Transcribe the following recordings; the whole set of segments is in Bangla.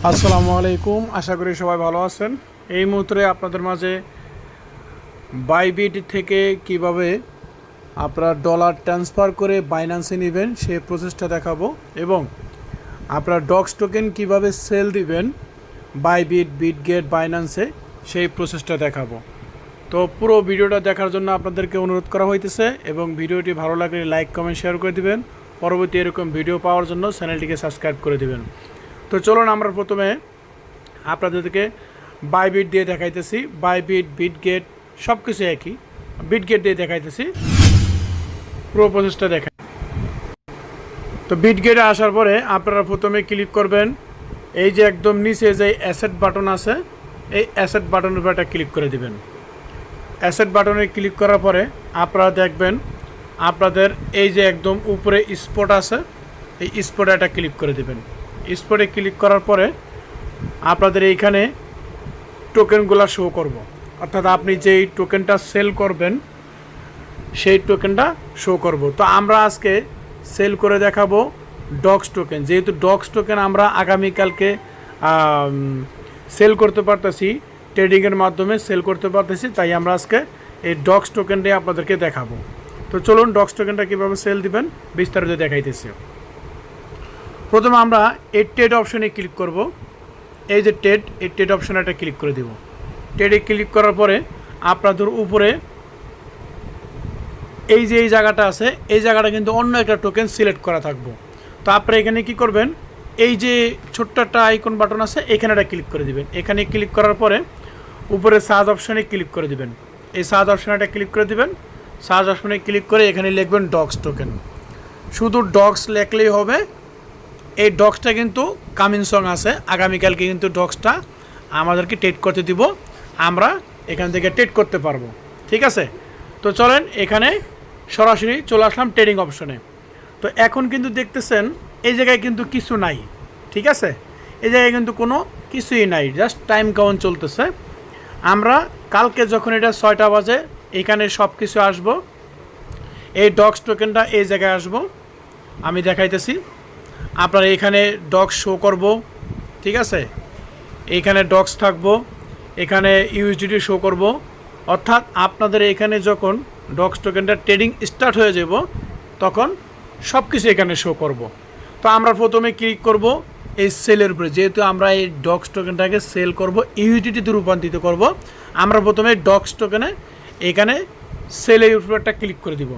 আসসালামু আলাইকুম, আশা করি সবাই ভালো আছেন। এই মুহূর্তে আপনাদের মাঝে বাইবিট থেকে কিভাবে আপনারা ডলার ট্রান্সফার করে বাইন্যান্সে নেবেন সেই প্রসেসটা দেখাবো এবং আপনারা ডক্স টোকেন কিভাবে সেল দিবেন বাইবিট, বিটগেট, বাইন্যান্সে সেই প্রসেসটা দেখাবো। তো পুরো ভিডিওটা দেখার জন্য আপনাদেরকে অনুরোধ করা হইতেছে এবং ভিডিওটি ভালো লাগলে লাইক, কমেন্ট, শেয়ার করে দিবেন। পরবর্তী এরকম ভিডিও পাওয়ার জন্য চ্যানেলটিকে সাবস্ক্রাইব করে দিবেন। তো চলুন আমরা প্রথমে আপনাদেরকে বাইবিট দিয়ে দেখাইতেছি। বাইবিট, বিটগেট সব কিছু একই। বিটগেট দিয়ে দেখাইতেছি, পুরো প্রসেসটা দেখাই। তো বিটগেটে আসার পরে আপনারা প্রথমে ক্লিক করবেন এই যে একদম নিচে যে অ্যাসেট বাটন আছে, এই অ্যাসেট বাটনের উপর একটা ক্লিক করে দিবেন। অ্যাসেট বাটনে ক্লিক করার পরে আপনারা দেখবেন আপনাদের এই যে একদম উপরে স্পট আছে, এই স্পটে একটা ক্লিক করে দিবেন। স্পটে ক্লিক করার পরে আপনাদের এইখানে টোকেনগুলো শো করব, অর্থাৎ আপনি যেই টোকেনটা সেল করবেন সেই টোকেনটা শো করব। তো আমরা আজকে সেল করে দেখাবো ডক্স টোকেন। যেহেতু ডক্স টোকেন আমরা আগামীকালকে সেল করতে পারতেছি, ট্রেডিংয়ের মাধ্যমে সেল করতে পারতেছি, তাই আমরা আজকে এই ডক্স টোকেনটাই আপনাদেরকে দেখাবো। তো চলুন ডক্স টোকেনটা কীভাবে সেল দিবেন বিস্তারিত দেখাইতেছি। প্রথমে আমরা এই ট্রেড অপশনে ক্লিক করব। এই যে এই ট্রেড অপশনে একটা ক্লিক করে দিব। ট্রেডে ক্লিক করার পরে আপনাদের উপরে এই যে এই জায়গাটা আছে, এই জায়গাটা কিন্তু অন্য একটা টোকেন সিলেক্ট করা থাকবো। তো আপনারা এখানে কি করবেন, এই যে ছোট্ট একটা আইকন বাটন আছে, এখানে একটা ক্লিক করে দিবেন। এখানে ক্লিক করার পরে উপরে সার্চ অপশনে ক্লিক করে দিবেন। এই সার্চ অপশনে একটা ক্লিক করে দিবেন। সার্চ অপশনে ক্লিক করে এখানে লিখবেন ডক্স টোকেন। শুধু ডক্স লেখলেই হবে। এই ডক্সটা কিন্তু কামিং সং আছে, আগামীকালকে কিন্তু ডক্সটা আমাদেরকে ট্রেড করতে দিব, আমরা এখান থেকে ট্রেড করতে পারবো। ঠিক আছে, তো চলেন এখানে সরাসরি চলে আসলাম ট্রেডিং অপশনে। তো এখন কিন্তু দেখতেছেন এই জায়গায় কিন্তু কিছু নাই। ঠিক আছে, এই জায়গায় কিন্তু কোনো কিছুই নাই, জাস্ট টাইম কাউন্ট চলতেছে। আমরা কালকে যখন এটা 6টা বাজে এখানে সব কিছু আসবো, এই ডক্স টোকেনটা এই জায়গায় আসবো, আমি দেখাইতেছি। আপনারা এখানে ডক্স শো করব। ঠিক আছে, এইখানে ডক্স থাকবো, এখানে ইউএসডিটি শো করব, অর্থাৎ আপনাদের এখানে যখন ডক্স টোকেনটা ট্রেডিং স্টার্ট হয়ে যাব তখন সব কিছু এখানে শো করব। তো আমরা প্রথমে ক্লিক করব এই সেলের উপরে, যেহেতু আমরা এই ডক্স টোকেনটাকে সেল করব, ইউএসডিটিতে রূপান্তরিত করব। আমরা প্রথমে ডক্স টোকেনে এখানে সেলের উপরে একটা ক্লিক করে দিব।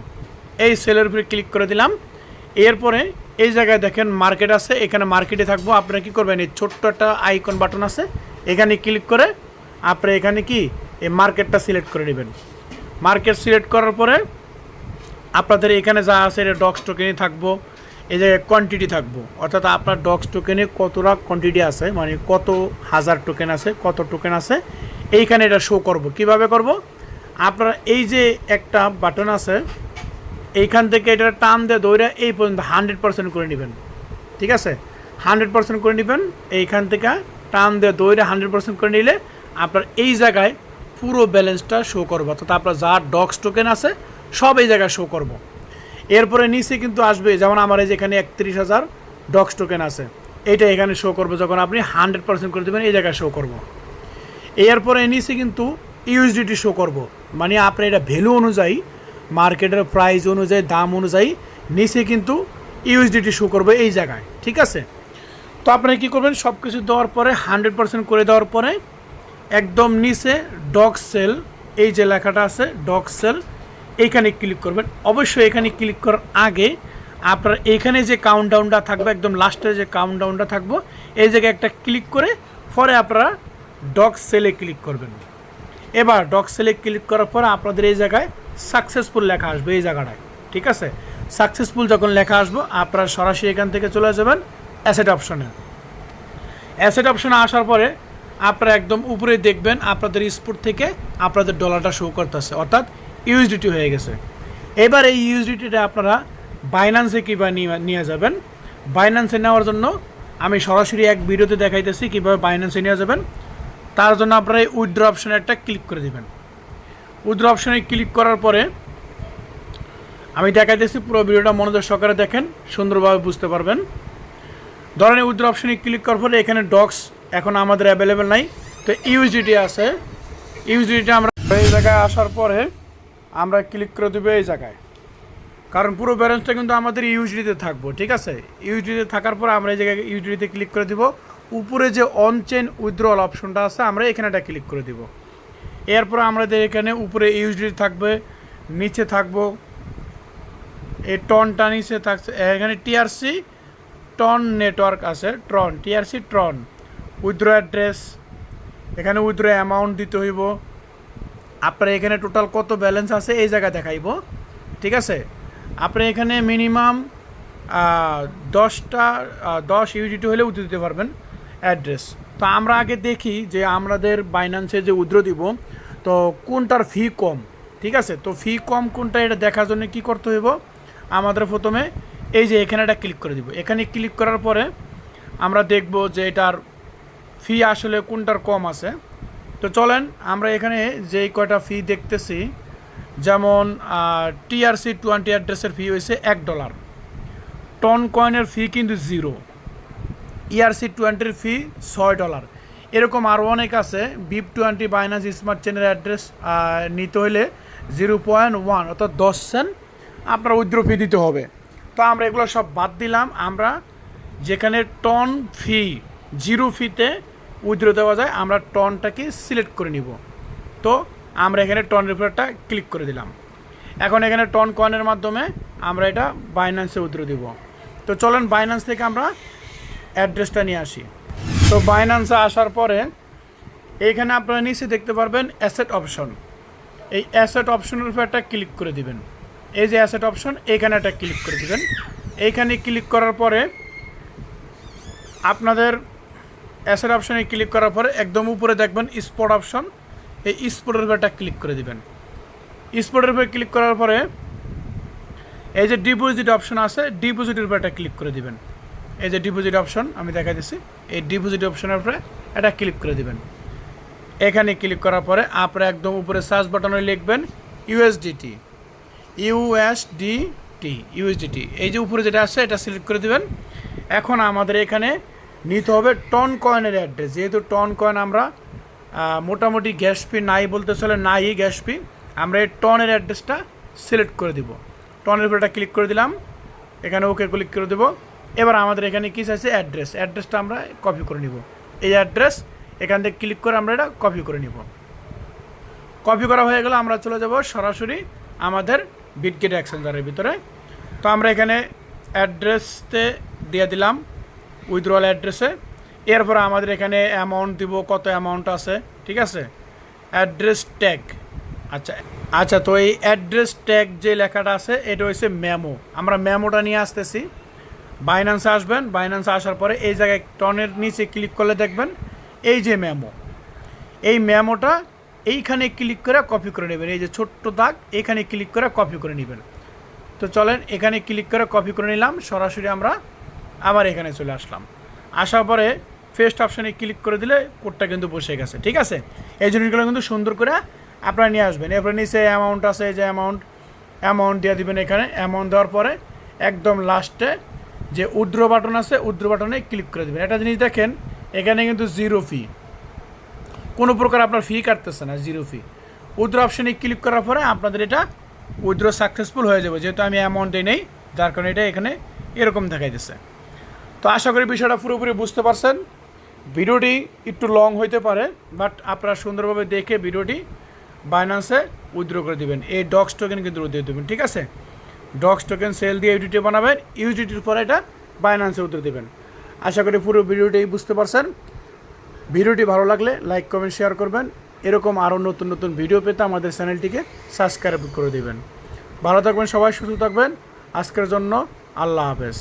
এই সেলের উপরে ক্লিক করে দিলাম। এরপরে এই জায়গায় দেখেন মার্কেট আছে, এখানে মার্কেটে থাকবো। আপনারা কী করবেন, এই ছোট্ট একটা আইকন বাটন আছে, এখানে ক্লিক করে আপনারা এখানে কি এই মার্কেটটা সিলেক্ট করে নেবেন। মার্কেট সিলেক্ট করার পরে আপনাদের এখানে যা আছে এটা ডক্স টোকেনই থাকবো। এই জায়গায় কোয়ান্টিটি থাকবো, অর্থাৎ আপনার ডক্স টোকেনে কতটা কোয়ান্টিটি আছে, মানে কত হাজার টোকেন আছে, কত টোকেন আছে, এইখানে এটা শো করব। কিভাবে করব, আপনারা এই যে একটা বাটন আছে, এইখান থেকে এটা টান দিয়ে দৌড়ে এই পর্যন্ত 100% করে নেবেন। ঠিক আছে, 100% করে নেবেন। এইখান থেকে টান দিয়ে দৌড়ে 100% করে নিলে আপনার এই জায়গায় পুরো ব্যালেন্সটা শো করবো, অর্থাৎ আপনার যা ডক্স টোকেন আছে সব এই জায়গায় শো করব। এরপরে নিচে কিন্তু আসবে, যেমন আমার এই যেখানে 31,000 ডক্স টোকেন আছে, এইটা এখানে শো করবো। যখন আপনি 100% করে দেবেন এই জায়গায় শো করব। এরপরে নিচে কিন্তু ইউএসডিটি শো করব, মানে আপনার এটা ভ্যালু অনুযায়ী, মার্কেটের প্রাইস অনুযায়ী, দাম অনুযায়ী নিচে কিন্তু ইউএসডিটি শো করবে এই জায়গায়। ঠিক আছে, তো আপনারা কী করবেন, সব কিছু দেওয়ার পরে 100% করে দেওয়ার পরে একদম নিচে ডক্স সেল, এই যে লেখাটা আছে ডক্স সেল, এইখানে ক্লিক করবেন। অবশ্যই এখানে ক্লিক করার আগে আপনার এইখানে যে কাউন্টডাউনটা থাকবে, একদম লাস্টে যে কাউন্টডাউনটা থাকবো, এই জায়গায় একটা ক্লিক করে পরে আপনারা ডক্স সেলে ক্লিক করবেন। এবার ডক্স সেলে ক্লিক করার পরে আপনাদের এই জায়গায় সাকসেসফুল লেখা আসবে এই জায়গাটায়। ঠিক আছে, সাকসেসফুল যখন লেখা আসবো আপনারা সরাসরি এখান থেকে চলে যাবেন অ্যাসেট অপশনে। অ্যাসেট অপশনে আসার পরে আপনারা একদম উপরে দেখবেন আপনাদের স্পট থেকে আপনাদের ডলারটা শো করতেছে, অর্থাৎ ইউএসডিটি হয়ে গেছে। এবার এই ইউএসডিটিটা আপনারা বাইন্যান্সে কীভাবে নিয়ে যাবেন। বাইন্যান্সে নেওয়ার জন্য আমি সরাসরি এক ভিডিওতে দেখাইতেছি কীভাবে বাইন্যান্সে নিয়ে যাবেন। তার জন্য আপনারা এই উইথড্র অপশনে একটা ক্লিক করে দেবেন। উইথড্র অপশনে ক্লিক করার পরে আমি দেখাইতেছি, পুরো ভিডিওটা মনোযোগ সহকারে দেখেন, সুন্দরভাবে বুঝতে পারবেন। ধরেন উইথড্র অপশনে ক্লিক করার পরে এখানে ডক্স এখন আমাদের অ্যাভেলেবেল নাই, তো ইউএসডিটি আছে। ইউএসডিটি আমরা এই জায়গায় আসার পরে আমরা ক্লিক করে দেবো এই জায়গায়, কারণ পুরো ব্যালেন্সটা কিন্তু আমাদের ইউএসডিতে থাকবো, ঠিক আছে। ইউএসডিতে থাকার পর আমরা এই জায়গায় ইউএসডিতে ক্লিক করে দিব। উপরে যে অন চেইন উইথড্রল অপশনটা আছে আমরা এখানে একটা ক্লিক করে দিব। এরপর আমাদের এখানে উপরে ইউএসডি থাকবে, নিচে থাকবো এই টনটা নিচে থাকছে, এখানে টিআরসি টন নেটওয়ার্ক আছে, ট্রন টিআরসি ট্রন উইথড্র অ্যাড্রেস, এখানে উইথড্র অ্যামাউন্ট দিতে হইব। আপনার এখানে টোটাল কত ব্যালেন্স আছে এই জায়গায় দেখাইব, ঠিক আছে। আপনি এখানে মিনিমাম 10 ইউডিটি হলে উইথড্র দিতে পারবেন অ্যাড্রেস। তো আমরা আগে দেখি যে আমাদের বাইন্যান্সে যে উইথড্র দিব তো কোনটার ফি কম, ঠিক আছে। তো ফি কম কোনটা এটা দেখার জন্য কী করতে হইব, আমাদের প্রথমে এই যে এখানে একটা ক্লিক করে দিব। এখানে ক্লিক করার পরে আমরা দেখব যে এটার ফি আসলে কোনটার কম আছে। তো চলেন আমরা এখানে যেই কয়টা ফি দেখতেছি, যেমন টিআরসি 20 অ্যাড্রেসের ফি হয়েছে $1, টন কয়েনের ফি কিন্তু 0, ইআরসি 20 ফি $6, এরকম আরও অনেক আছে। BIP 20 বাইন্যান্স স্মার্ট চেনের অ্যাড্রেস নিতে হলে 0.1 অর্থাৎ 10 সেন্ট আপনার উইথড্র ফি দিতে হবে। তো আমরা এগুলো সব বাদ দিলাম, আমরা যেখানে টন ফি 0 ফিতে উইথড্র দেওয়া যায় আমরা টনটাকে সিলেক্ট করে নিব। তো আমরা এখানে টন রিফারটা ক্লিক করে দিলাম। এখন এখানে টন কয়েনের মাধ্যমে আমরা এটা বাইন্যান্সে উইথড্র দিব। তো চলেন বাইন্যান্স থেকে আমরা অ্যাড্রেসটা নিয়ে আসি। তো বাইন্যান্সে আসার পরে এইখানে আপনারা নিচে দেখতে পারবেন অ্যাসেট অপশন, এই অ্যাসেট অপশনের উপর একটা ক্লিক করে দিবেন। এই যে অ্যাসেট অপশন এখানে একটা ক্লিক করে দিবেন। এইখানে ক্লিক করার পরে আপনাদের অ্যাসেট অপশনে ক্লিক করার পরে একদম উপরে দেখবেন স্পট অপশন, এই স্পটের উপর একটা ক্লিক করে দিবেন। স্পটের উপরে ক্লিক করার পরে এই যে ডিপোজিট অপশন আছে, ডিপোজিটের উপর একটা ক্লিক করে দিবেন। এই যে ডিপোজিট অপশন আমি দেখা দিচ্ছি, এই ডিপোজিট অপশনের উপরে এটা ক্লিক করে দিবেন। এখানে ক্লিক করার পরে আপনারা একদম উপরে সার্চ বাটনে লিখবেন ইউএসডিটি, ইউএসডিটি এই যে উপরে যেটা আছে এটা সিলেক্ট করে দিবেন। এখন আমাদের এখানে নিতে হবে টন কয়েনের অ্যাড্রেস, যেহেতু টন কয়েন আমরা মোটামুটি গ্যাস ফি নাই বলতে চলে, নাই গ্যাস ফি, আমরা এই টনের অ্যাড্রেসটা সিলেক্ট করে দিব। টনের উপরে একটা ক্লিক করে দিলাম, এখানে ওকে ক্লিক করে দেবো। এবার আমাদের এখানে কী চাইছে অ্যাড্রেসটা আমরা কপি করে নিব। এই অ্যাড্রেস এখান থেকে ক্লিক করে আমরা এটা কপি করে নিব। কপি করা হয়ে গেলে আমরা চলে যাব সরাসরি আমাদের বিটগেট এক্সচেঞ্জারের ভিতরে। তো আমরা এখানে অ্যাড্রেসতে দিয়ে দিলাম উইথড্রল অ্যাড্রেসে। এরপর আমাদের এখানে অ্যামাউন্ট দিব, কত অ্যামাউন্ট আছে, ঠিক আছে। অ্যাড্রেস ট্যাগ, আচ্ছা তো এই অ্যাড্রেস ট্যাগ যে লেখাটা আছে এটা হচ্ছে মেমো, আমরা মেমোটা নিয়ে আসতেছি। বাইন্যান্সে আসবেন, বাইন্যান্সে আসার পরে এই জায়গায় টনের নিচে ক্লিক করলে দেখবেন এই যে মেমো, এই মেমোটা এইখানে ক্লিক করে কপি করে নেবেন। এই যে ছোট্ট দাগ এখানে ক্লিক করে কপি করে নেবেন। তো চলেন এখানে ক্লিক করে কপি করে নিলাম, সরাসরি আমরা আবার এখানে চলে আসলাম। আসার পরে ফেস্ট অপশানে ক্লিক করে দিলে কোডটা কিন্তু বসে গেছে, ঠিক আছে। এই জিনিসগুলো কিন্তু সুন্দর করে আপনারা নিয়ে আসবেন। এরপরে নিচে অ্যামাউন্ট আছে, এই যে অ্যামাউন্ট দিয়ে দিবেন। এখানে অ্যামাউন্ট দেওয়ার পরে একদম লাস্টে যে উইথড্র বাটন আছে উইথড্র বাটনে ক্লিক করে দেবেন। একটা জিনিস দেখেন এখানে কিন্তু 0 ফি, কোনো প্রকার আপনার ফি কাটতেছে না, 0 ফি। উইথড্র অপশানে ক্লিক করার পরে আপনাদের এটা উইথড্র সাকসেসফুল হয়ে যাবে, যেহেতু আমি অ্যামাউন্টে নেই যার কারণে এটা এখানে এরকম দেখাইতেছে। তো আশা করি বিষয়টা পুরোপুরি বুঝতে পারছেন। ভিডিওটি একটু লং হইতে পারে, বাট আপনারা সুন্দরভাবে দেখে ভিডিওটি বাইন্যান্সে উইথড্র করে দেবেন। এই ডক্স টোকেন কিন্তু দিয়ে দেবেন, ঠিক আছে। ডক্স টোকেন সেল দিয়ে ইউডিটি বানাবেন, ইউডিটির পরে এটা বাইন্যান্সে উইথড্র দেবেন। আশা করি পুরো ভিডিওটি বুঝতে পারছেন। ভিডিওটি ভালো লাগলে লাইক কমেন্ট শেয়ার করবেন। এরকম আরও নতুন নতুন ভিডিও পেতে আমাদের চ্যানেলটিকে সাবস্ক্রাইব করে দেবেন। ভালো থাকবেন সবাই, সুস্থ থাকবেন। আজকের জন্য আল্লাহ হাফেজ।